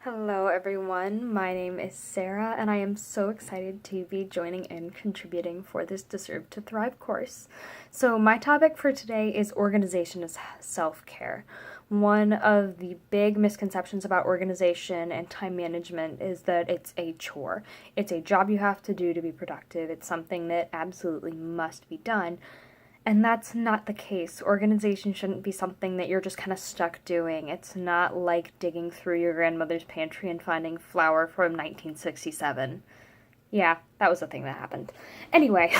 Hello, everyone. My name is Sarah, and I am so excited to be joining and contributing for this Deserve to Thrive course. So, my topic for today is organization as self care. One of the big misconceptions about organization and time management is that it's a chore. It's a job you have to do to be productive. It's something that absolutely must be done. And that's not the case. Organization shouldn't be something that you're just kind of stuck doing. It's not like digging through your grandmother's pantry and finding flour from 1967. Yeah, that was a thing that happened. Anyway,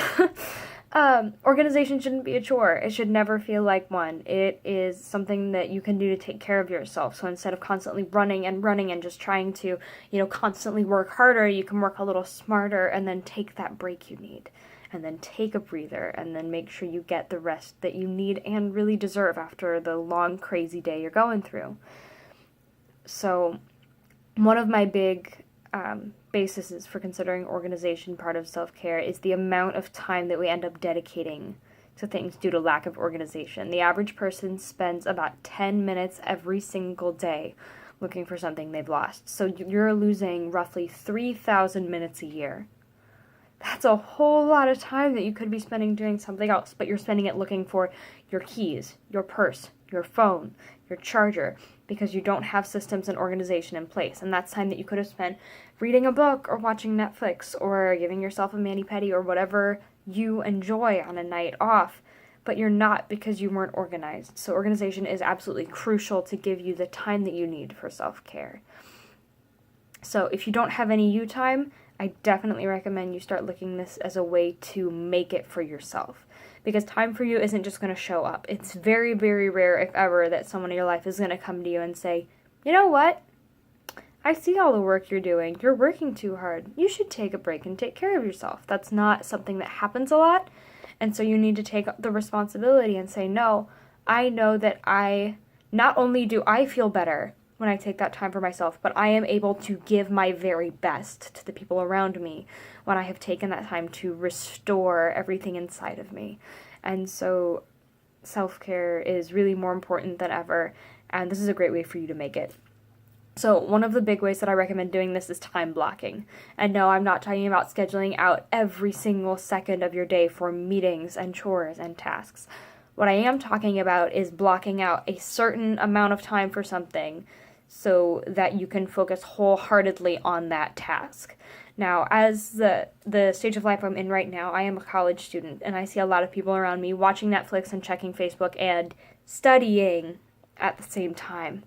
organization shouldn't be a chore. It should never feel like one. It is something that you can do to take care of yourself. So instead of constantly running and just trying to, constantly work harder, you can work a little smarter and then take that break you need. And then take a breather, and then make sure you get the rest that you need and really deserve after the long, crazy day you're going through. So, one of my big bases for considering organization part of self-care is the amount of time that we end up dedicating to things due to lack of organization. The average person spends about 10 minutes every single day looking for something they've lost. So you're losing roughly 3,000 minutes a year. That's a whole lot of time that you could be spending doing something else, but you're spending it looking for your keys, your purse, your phone, your charger, because you don't have systems and organization in place. And that's time that you could have spent reading a book or watching Netflix or giving yourself a mani-pedi or whatever you enjoy on a night off, but you're not because you weren't organized. So organization is absolutely crucial to give you the time that you need for self-care. So if you don't have any you time, I definitely recommend you start looking this as a way to make it for yourself. Because time for you isn't just going to show up. It's very, very rare, if ever, that someone in your life is going to come to you and say, you know what? I see all the work you're doing. You're working too hard. You should take a break and take care of yourself. That's not something that happens a lot. And so you need to take the responsibility and say, no, I know that not only do I feel better when I take that time for myself, but I am able to give my very best to the people around me when I have taken that time to restore everything inside of me. And so self-care is really more important than ever, and this is a great way for you to make it. So one of the big ways that I recommend doing this is time blocking. And no, I'm not talking about scheduling out every single second of your day for meetings and chores and tasks. What I am talking about is blocking out a certain amount of time for something so that you can focus wholeheartedly on that task. Now, as the stage of life I'm in right now, I am a college student, and I see a lot of people around me watching Netflix and checking Facebook and studying at the same time.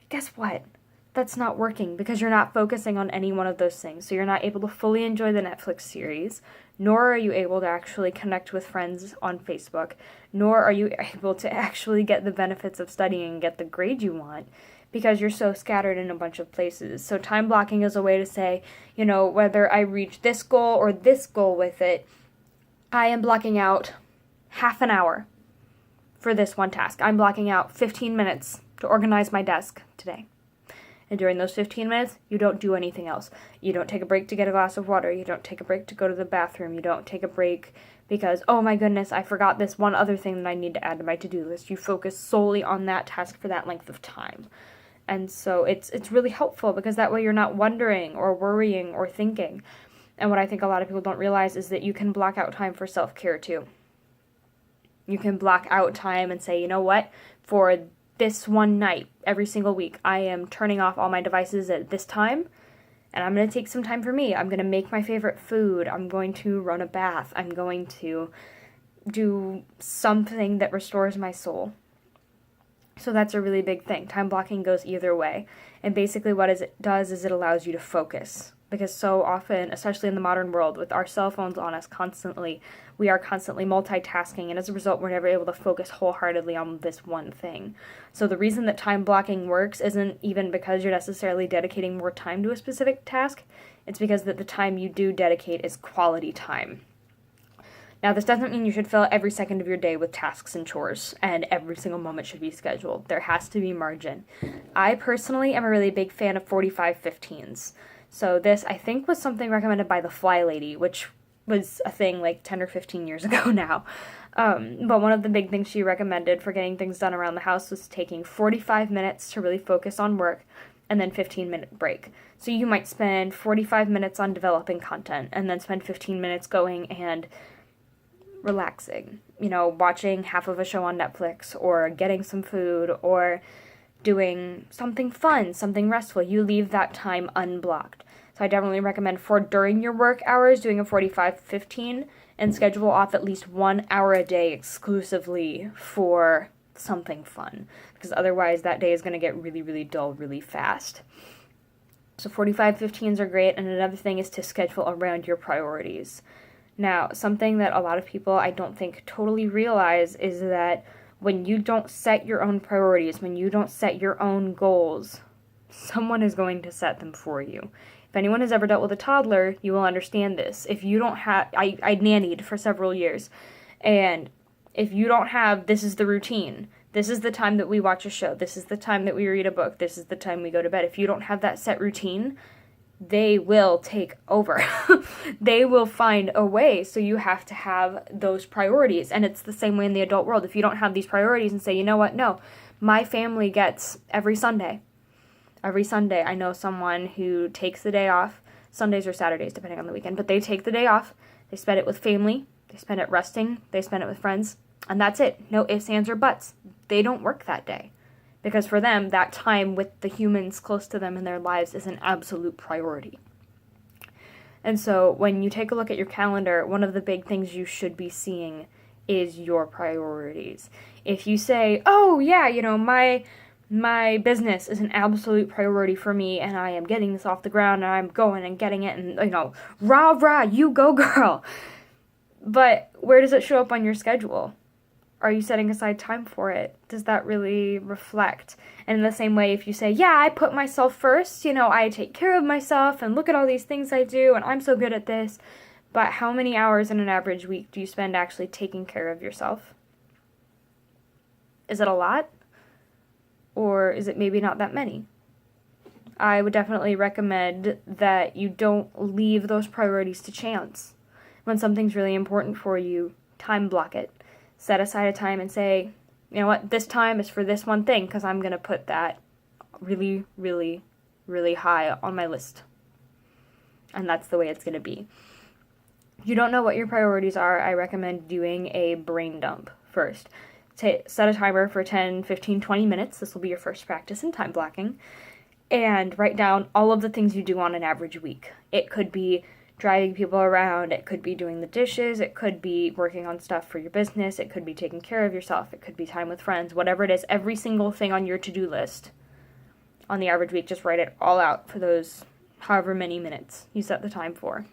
Guess what? That's not working because you're not focusing on any one of those things. So you're not able to fully enjoy the Netflix series, nor are you able to actually connect with friends on Facebook, nor are you able to actually get the benefits of studying and get the grade you want, because you're so scattered in a bunch of places. So time blocking is a way to say, whether I reach this goal or this goal with it, I am blocking out half an hour for this one task. I'm blocking out 15 minutes to organize my desk today. And during those 15 minutes, you don't do anything else. You don't take a break to get a glass of water. You don't take a break to go to the bathroom. You don't take a break because, oh my goodness, I forgot this one other thing that I need to add to my to-do list. You focus solely on that task for that length of time. And so it's really helpful because that way you're not wondering or worrying or thinking. And what I think a lot of people don't realize is that you can block out time for self-care too. You can block out time and say, you know what, for this one night, every single week, I am turning off all my devices at this time, and I'm going to take some time for me. I'm going to make my favorite food. I'm going to run a bath. I'm going to do something that restores my soul. So that's a really big thing. Time blocking goes either way. And basically what it does is it allows you to focus. Because so often, especially in the modern world, with our cell phones on us constantly, we are constantly multitasking, and as a result, we're never able to focus wholeheartedly on this one thing. So the reason that time blocking works isn't even because you're necessarily dedicating more time to a specific task. It's because that the time you do dedicate is quality time. Now, this doesn't mean you should fill every second of your day with tasks and chores, and every single moment should be scheduled. There has to be margin. I personally am a really big fan of 45-15s. So this, I think, was something recommended by the Fly Lady, which was a thing like 10 or 15 years ago now. But one of the big things she recommended for getting things done around the house was taking 45 minutes to really focus on work, and then 15-minute break. So you might spend 45 minutes on developing content and then spend 15 minutes going and relaxing, watching half of a show on Netflix or getting some food or doing something fun, something restful. You leave that time unblocked. So I definitely recommend for during your work hours doing a 45-15 and schedule off at least 1 hour a day exclusively for something fun, because otherwise that day is going to get really, really dull really fast. So 45-15s are great, and another thing is to schedule around your priorities. Now, something that a lot of people I don't think totally realize is that when you don't set your own priorities, when you don't set your own goals, someone is going to set them for you. If anyone has ever dealt with a toddler, you will understand this. If you don't have, I nannied for several years, and if you don't have, this is the routine, this is the time that we watch a show, this is the time that we read a book, this is the time we go to bed. If you don't have that set routine, they will take over. They will find a way. So you have to have those priorities. And it's the same way in the adult world. If you don't have these priorities and say, you know what, no, my family gets every Sunday. Every Sunday, I know someone who takes the day off, Sundays or Saturdays, depending on the weekend, but they take the day off, they spend it with family, they spend it resting, they spend it with friends, and that's it. No ifs, ands, or buts. They don't work that day. Because for them, that time with the humans close to them in their lives is an absolute priority. And so when you take a look at your calendar, one of the big things you should be seeing is your priorities. If you say, oh yeah, my business is an absolute priority for me, and I am getting this off the ground, and I'm going and getting it, and, rah, rah, you go, girl. But where does it show up on your schedule? Are you setting aside time for it? Does that really reflect? And in the same way, if you say, yeah, I put myself first, I take care of myself, and look at all these things I do, and I'm so good at this, but how many hours in an average week do you spend actually taking care of yourself? Is it a lot? Or is it maybe not that many? I would definitely recommend that you don't leave those priorities to chance. When something's really important for you, time block it. Set aside a time and say, you know what, this time is for this one thing, because I'm going to put that really, really, really high on my list. And that's the way it's going to be. If you don't know what your priorities are, I recommend doing a brain dump first. Set a timer for 10, 15, 20 minutes. This will be your first practice in time blocking. And write down all of the things you do on an average week. It could be driving people around, it could be doing the dishes, it could be working on stuff for your business, it could be taking care of yourself, it could be time with friends, whatever it is, every single thing on your to-do list on the average week, just write it all out for those however many minutes you set the time for.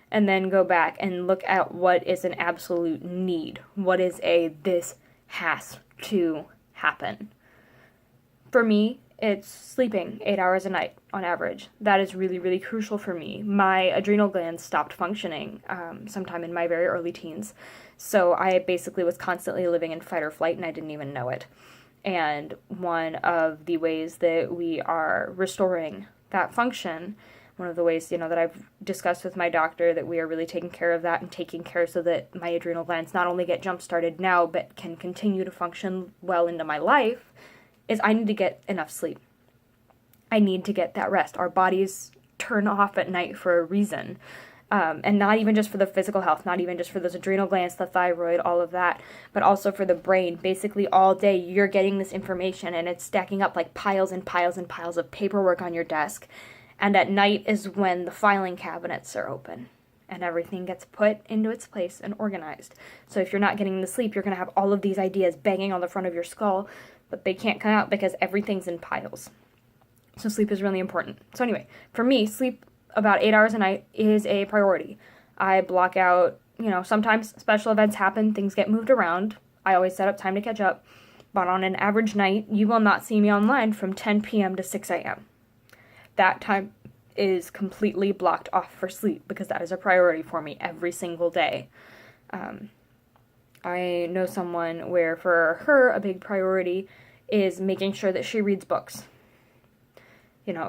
And then go back and look at what is an absolute need. What is this has to happen. For me, it's sleeping 8 hours a night on average. That is really, really crucial for me. My adrenal glands stopped functioning sometime in my very early teens. So I basically was constantly living in fight or flight, and I didn't even know it. And one of the ways that we are restoring that function, one of the ways, that I've discussed with my doctor that we are really taking care of that and taking care so that my adrenal glands not only get jump-started now, but can continue to function well into my life, is I need to get enough sleep. I need to get that rest. Our bodies turn off at night for a reason. And not even just for the physical health, not even just for those adrenal glands, the thyroid, all of that, but also for the brain. Basically, all day you're getting this information and it's stacking up like piles and piles and piles of paperwork on your desk. And at night is when the filing cabinets are open and everything gets put into its place and organized. So if you're not getting the sleep, you're going to have all of these ideas banging on the front of your skull, but they can't come out because everything's in piles. So sleep is really important. So anyway, for me, sleep about 8 hours a night is a priority. I block out, sometimes special events happen, things get moved around. I always set up time to catch up. But on an average night, you will not see me online from 10 p.m. to 6 a.m. That time is completely blocked off for sleep because that is a priority for me every single day. I know someone where for her a big priority is making sure that she reads books.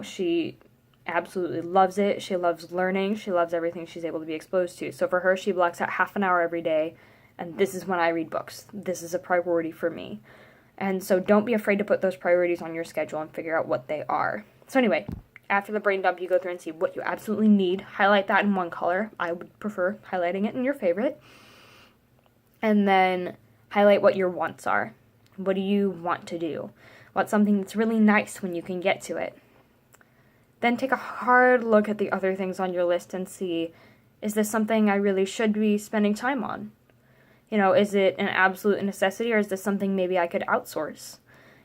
She absolutely loves it. She loves learning. She loves everything she's able to be exposed to. So for her, she blocks out half an hour every day, and this is when I read books. This is a priority for me. And so don't be afraid to put those priorities on your schedule and figure out what they are. So anyway, after the brain dump, you go through and see what you absolutely need. Highlight that in one color. I would prefer highlighting it in your favorite. And then highlight what your wants are. What do you want to do? What's something that's really nice when you can get to it? Then take a hard look at the other things on your list and see, is this something I really should be spending time on? Is it an absolute necessity, or is this something maybe I could outsource?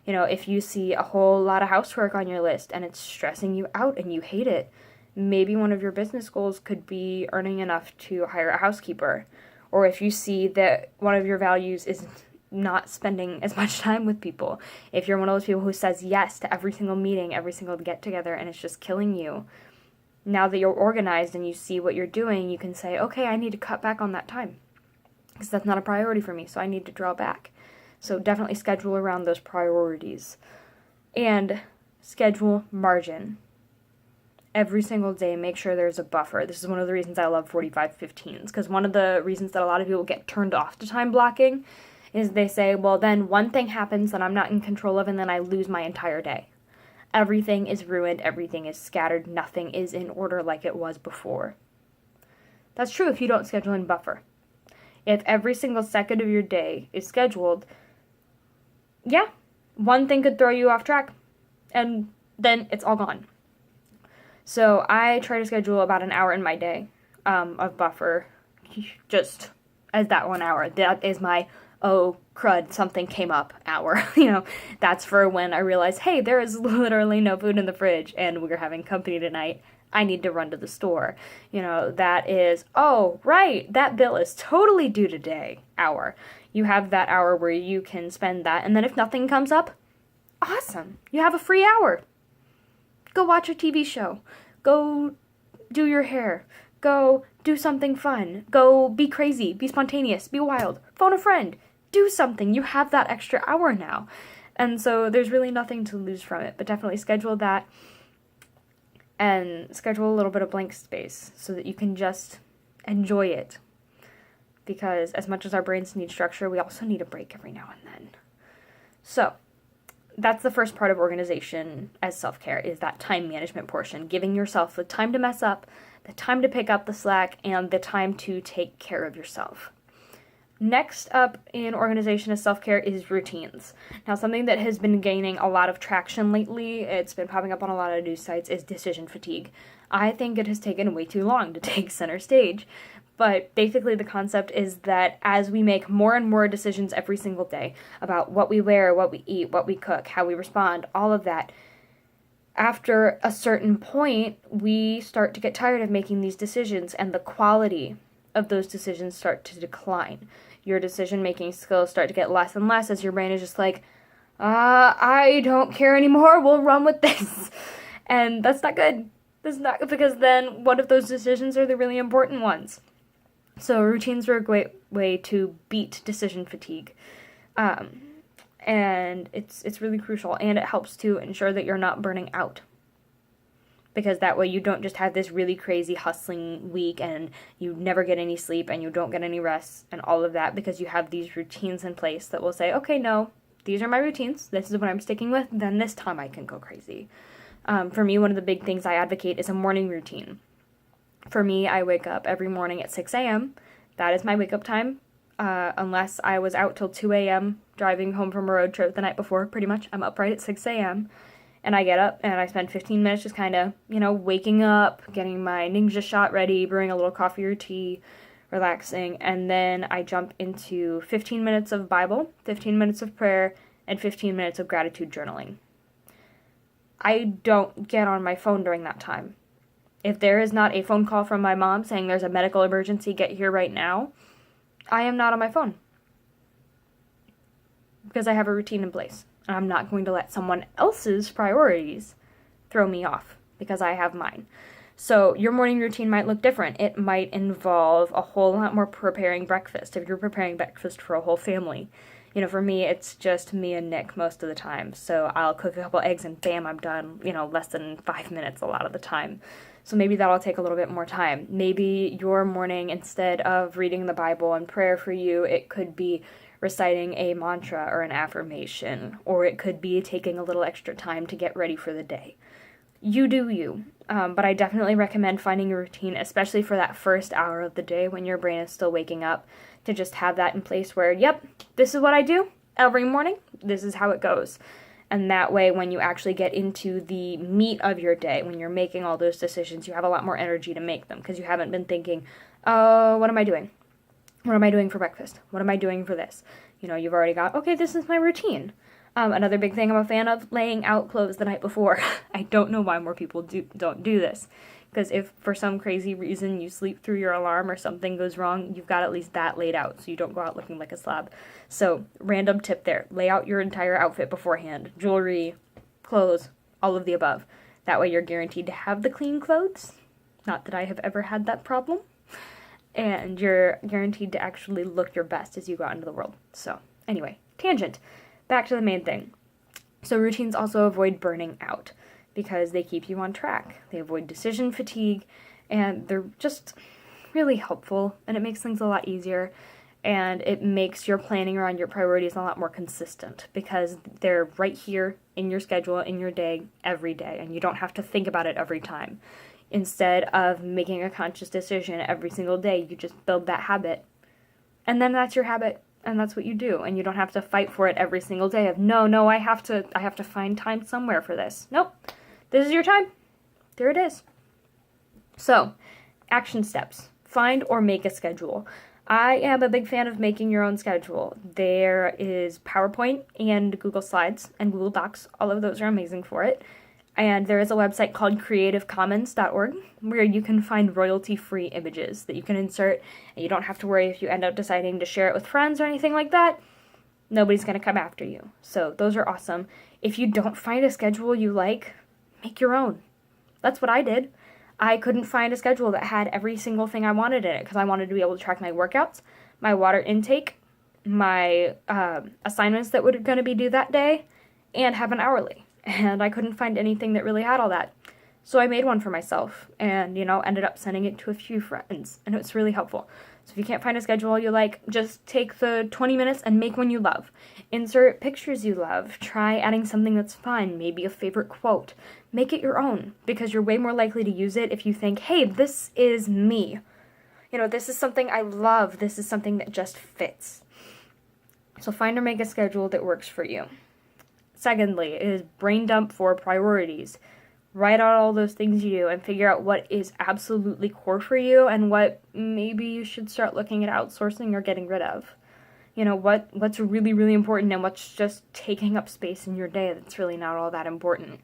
If you see a whole lot of housework on your list and it's stressing you out and you hate it, maybe one of your business goals could be earning enough to hire a housekeeper. Or if you see that one of your values is not spending as much time with people, if you're one of those people who says yes to every single meeting, every single get-together, and it's just killing you, now that you're organized and you see what you're doing, you can say, okay, I need to cut back on that time, because that's not a priority for me, so I need to draw back. So definitely schedule around those priorities. And schedule margin. Every single day, make sure there's a buffer. This is one of the reasons I love 45-15s, because one of the reasons that a lot of people get turned off to time blocking is they say, well, then one thing happens that I'm not in control of, and then I lose my entire day. Everything is ruined, everything is scattered, nothing is in order like it was before. That's true if you don't schedule in buffer. If every single second of your day is scheduled, yeah, one thing could throw you off track, and then it's all gone. So I try to schedule about an hour in my day of buffer, just as that 1 hour. That is my, oh, crud, something came up hour. That's for when I realize, hey, there is literally no food in the fridge, and we're having company tonight. I need to run to the store. That is, oh, right, that bill is totally due today, hour. You have that hour where you can spend that, and then if nothing comes up, awesome. You have a free hour. Go watch a TV show. Go do your hair. Go do something fun. Go be crazy, be spontaneous, be wild. Phone a friend. Do something. You have that extra hour now. And so there's really nothing to lose from it, but definitely schedule that. And schedule a little bit of blank space so that you can just enjoy it. Because as much as our brains need structure, we also need a break every now and then. So that's the first part of organization as self-care, is that time management portion. Giving yourself the time to mess up, the time to pick up the slack, and the time to take care of yourself. Next up in organization as self-care is routines. Now, something that has been gaining a lot of traction lately, it's been popping up on a lot of news sites, is decision fatigue. I think it has taken way too long to take center stage. But basically the concept is that as we make more and more decisions every single day about what we wear, what we eat, what we cook, how we respond, all of that, after a certain point, we start to get tired of making these decisions, and the quality of those decisions start to decline. Your decision-making skills start to get less and less as your brain is just like, I don't care anymore, we'll run with this. And that's not good. That's not, because then what if those decisions are the really important ones? So routines are a great way to beat decision fatigue. And it's really crucial, and it helps to ensure that you're not burning out. Because that way you don't just have this really crazy hustling week and you never get any sleep and you don't get any rest and all of that, because you have these routines in place that will say, okay, no, these are my routines, this is what I'm sticking with, then this time I can go crazy. For me, one of the big things I advocate is a morning routine. For me, I wake up every morning at 6 a.m. That is my wake-up time, unless I was out till 2 a.m. driving home from a road trip the night before, pretty much. I'm up right at 6 a.m., and I get up, and I spend 15 minutes just kind of, waking up, getting my ninja shot ready, brewing a little coffee or tea, relaxing, and then I jump into 15 minutes of Bible, 15 minutes of prayer, and 15 minutes of gratitude journaling. I don't get on my phone during that time. If there is not a phone call from my mom saying there's a medical emergency, get here right now, I am not on my phone. Because I have a routine in place. And I'm not going to let someone else's priorities throw me off, because I have mine. So your morning routine might look different. It might involve a whole lot more preparing breakfast, if you're preparing breakfast for a whole family. For me, it's just me and Nick most of the time. So I'll cook a couple eggs and bam, I'm done, less than 5 minutes a lot of the time. So maybe that'll take a little bit more time. Maybe your morning, instead of reading the Bible and prayer for you, it could be reciting a mantra or an affirmation, or it could be taking a little extra time to get ready for the day. You do you. But I definitely recommend finding a routine, especially for that first hour of the day when your brain is still waking up, to just have that in place where, yep, this is what I do every morning. This is how it goes. And that way, when you actually get into the meat of your day, when you're making all those decisions, you have a lot more energy to make them because you haven't been thinking, oh, what am I doing? What am I doing for breakfast? What am I doing for this? You've already got, okay, this is my routine. Another big thing I'm a fan of, laying out clothes the night before. I don't know why more people don't do this. Because if for some crazy reason you sleep through your alarm or something goes wrong, you've got at least that laid out so you don't go out looking like a slob. So, random tip there. Lay out your entire outfit beforehand. Jewelry, clothes, all of the above. That way you're guaranteed to have the clean clothes. Not that I have ever had that problem. And you're guaranteed to actually look your best as you go out into the world. So, anyway, tangent. Back to the main thing. So routines also avoid burning out because they keep you on track. They avoid decision fatigue, and they're just really helpful, and it makes things a lot easier, and it makes your planning around your priorities a lot more consistent because they're right here in your schedule, in your day, every day, and you don't have to think about it every time. Instead of making a conscious decision every single day, you just build that habit, and then that's your habit. And that's what you do, and you don't have to fight for it every single day of, no, I have to find time somewhere for this. Nope. This is your time. There it is. So, action steps. Find or make a schedule. I am a big fan of making your own schedule. There is PowerPoint and Google Slides and Google Docs. All of those are amazing for it. And there is a website called creativecommons.org where you can find royalty-free images that you can insert, and you don't have to worry if you end up deciding to share it with friends or anything like that. Nobody's going to come after you. So those are awesome. If you don't find a schedule you like, make your own. That's what I did. I couldn't find a schedule that had every single thing I wanted in it because I wanted to be able to track my workouts, my water intake, my assignments that were going to be due that day, and have an hourly. And I couldn't find anything that really had all that. So I made one for myself and, ended up sending it to a few friends. And it was really helpful. So if you can't find a schedule you like, just take the 20 minutes and make one you love. Insert pictures you love. Try adding something that's fun, maybe a favorite quote. Make it your own because you're way more likely to use it if you think, hey, this is me. This is something I love. This is something that just fits. So find or make a schedule that works for you. Secondly, is brain dump for priorities. Write out all those things you do and figure out what is absolutely core for you and what maybe you should start looking at outsourcing or getting rid of. What's really, really important and what's just taking up space in your day that's really not all that important.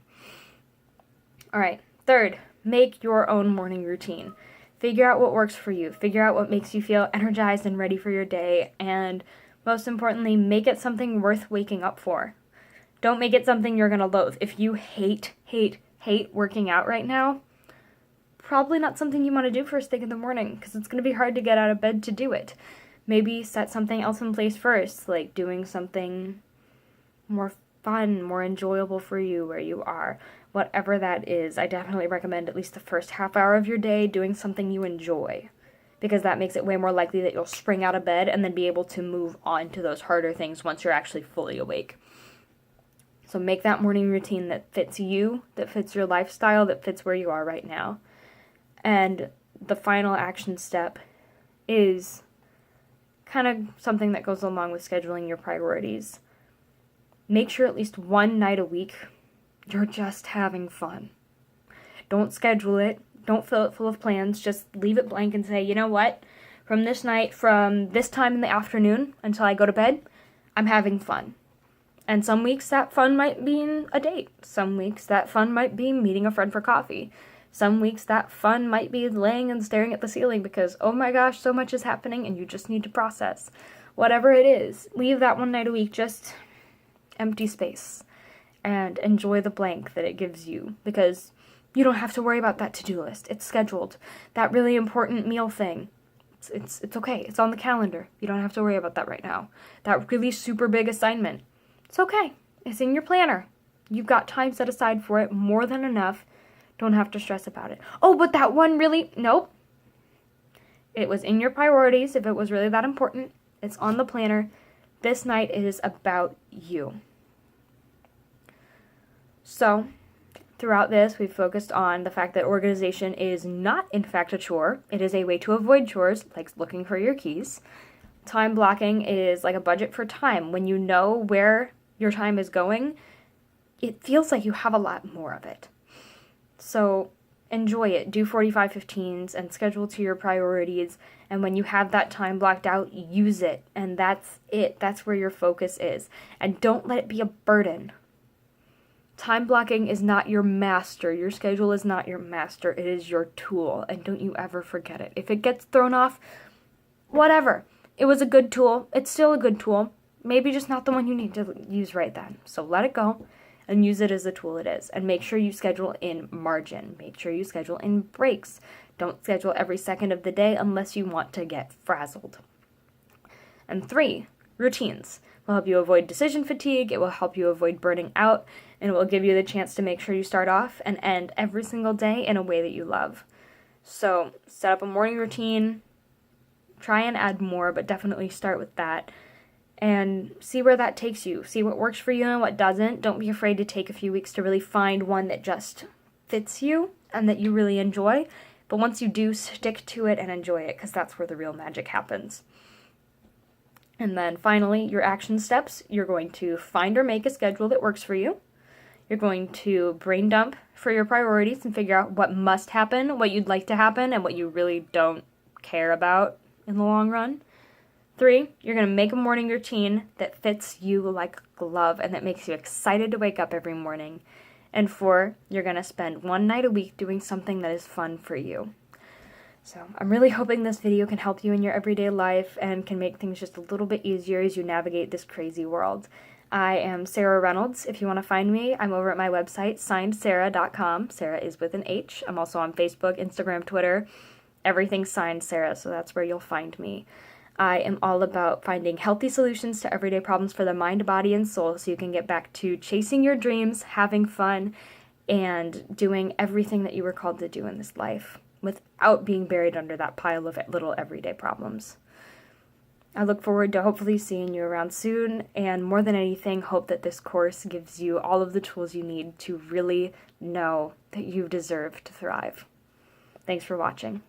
All right, third, make your own morning routine. Figure out what works for you. Figure out what makes you feel energized and ready for your day. And most importantly, make it something worth waking up for. Don't make it something you're going to loathe. If you hate working out right now, probably not something you want to do first thing in the morning because it's going to be hard to get out of bed to do it. Maybe set something else in place first, like doing something more fun, more enjoyable for you where you are. Whatever that is, I definitely recommend at least the first half hour of your day doing something you enjoy because that makes it way more likely that you'll spring out of bed and then be able to move on to those harder things once you're actually fully awake. So make that morning routine that fits you, that fits your lifestyle, that fits where you are right now. And the final action step is kind of something that goes along with scheduling your priorities. Make sure at least one night a week you're just having fun. Don't schedule it. Don't fill it full of plans. Just leave it blank and say, you know what? From this night, from this time in the afternoon until I go to bed, I'm having fun. And some weeks that fun might be a date. Some weeks that fun might be meeting a friend for coffee. Some weeks that fun might be laying and staring at the ceiling because, oh my gosh, so much is happening and you just need to process. Whatever it is, leave that one night a week just empty space and enjoy the blank that it gives you because you don't have to worry about that to-do list. It's scheduled. That really important meal thing. It's okay. It's on the calendar. You don't have to worry about that right now. That really super big assignment. It's okay. It's in your planner. You've got time set aside for it, more than enough. Don't have to stress about it. Oh, but that one really... Nope. It was in your priorities if it was really that important. It's on the planner. This night is about you. So, throughout this, we've focused on the fact that organization is not, in fact, a chore. It is a way to avoid chores, like looking for your keys. Time blocking is like a budget for time. When you know where your time is going, it feels like you have a lot more of it. So enjoy it. Do 45-15s and schedule to your priorities. And when you have that time blocked out, use it. And that's it. That's where your focus is. And don't let it be a burden. Time blocking is not your master. Your schedule is not your master. It is your tool. And don't you ever forget it. If it gets thrown off, whatever. It was a good tool. It's still a good tool. Maybe just not the one you need to use right then. So let it go and use it as the tool it is. And make sure you schedule in margin. Make sure you schedule in breaks. Don't schedule every second of the day unless you want to get frazzled. And 3, routines. It will help you avoid decision fatigue. It will help you avoid burning out. And it will give you the chance to make sure you start off and end every single day in a way that you love. So set up a morning routine. Try and add more, but definitely start with that. And see where that takes you. See what works for you and what doesn't. Don't be afraid to take a few weeks to really find one that just fits you and that you really enjoy. But once you do, stick to it and enjoy it, because that's where the real magic happens. And then finally, your action steps. You're going to find or make a schedule that works for you. You're going to brain dump for your priorities and figure out what must happen, what you'd like to happen, and what you really don't care about in the long run. 3, you're going to make a morning routine that fits you like a glove and that makes you excited to wake up every morning. And 4, you're going to spend one night a week doing something that is fun for you. So I'm really hoping this video can help you in your everyday life and can make things just a little bit easier as you navigate this crazy world. I am Sarah Reynolds. If you want to find me, I'm over at my website, signedsarah.com. Sarah is with an H. I'm also on Facebook, Instagram, Twitter. Everything's Signed Sarah, so that's where you'll find me. I am all about finding healthy solutions to everyday problems for the mind, body, and soul so you can get back to chasing your dreams, having fun, and doing everything that you were called to do in this life without being buried under that pile of little everyday problems. I look forward to hopefully seeing you around soon, and more than anything, hope that this course gives you all of the tools you need to really know that you deserve to thrive. Thanks for watching.